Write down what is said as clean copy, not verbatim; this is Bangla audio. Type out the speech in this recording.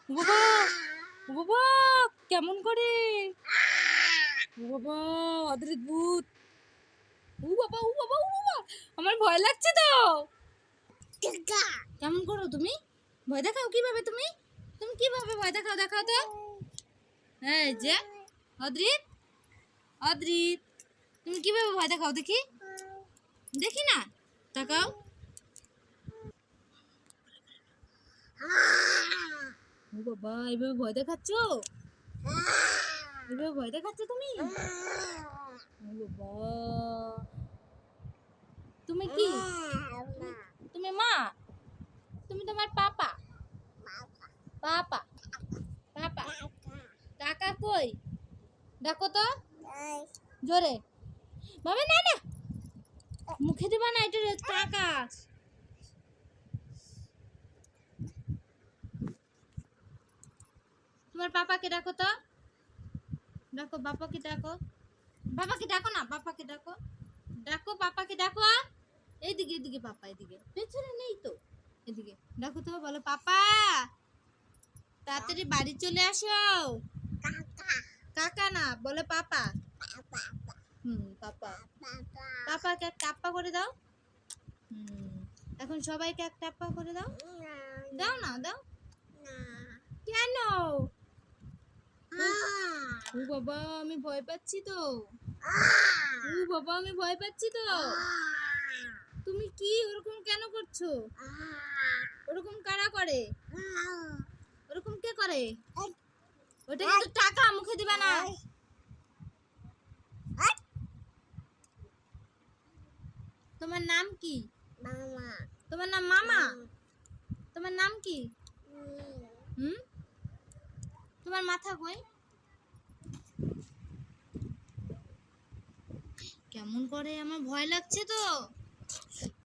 ও বাবা, ও বাবা, কেমন করে? ও বাবা, অদ্রিত ভূত। ও বাবা, ও বাবা, ও বাবা, আমার ভয় লাগছে তো। কেমন করো তুমি? ভয় দেখাও কিভাবে তুমি? তুমি কিভাবে ভয় দেখাও, দেখাও তো। এই যে অদ্রিত, অদ্রিত, তুমি কিভাবে ভয় দেখাও দেখি? দেখি না, তাকাও। ও বাবা, এইভাবে ভয় দেখাচ্ছ? এইভাবে ভয় দেখাচ্ছ তুমি? ও বাবা, তুমি কি? তুমি মা? তুমি তোমার পাপা? পাপা, পাপা, কাকা কই? দেখো তো জোরে। বাবা না না, মুখে দিবা না, এটা কাকা। তোমার পাপাকে ডাকো তো। ডাকো, বাবাকে ডাকো। বাবাকে ডাকো না, বাবাকে ডাকো। ডাকো, পাপাকে ডাকো। এইদিকে, এদিকে পাপা, এদিকে। পেছনে নেই তো, এদিকে ডাকো তো, বলো পাপা তাড়াতাড়ি বাড়ি চলে আসো। কাকা না, বলে পাপা। পাপা। পাপাকে এক টাপ্পা করে দাও। এখন সবাইকে এক টাপ্পা করে দাও। দাও না, দাও। কেন? ও বাবা, আমি ভয় পাচ্ছি তো। ও বাবা, আমি ভয় পাচ্ছি তো। তুমি কি ওরকম কেন করছো? ওরকম কারা করে? ওরকম কে করে? ওটা কিন্তু টাকা, মুখে দিবা না। তোমার নাম কি? মামা। তোমার নাম মামা? তোমার নাম কি? হুম, তোমার মাথা কই? কেমন করে, আমার ভয় লাগছে তো।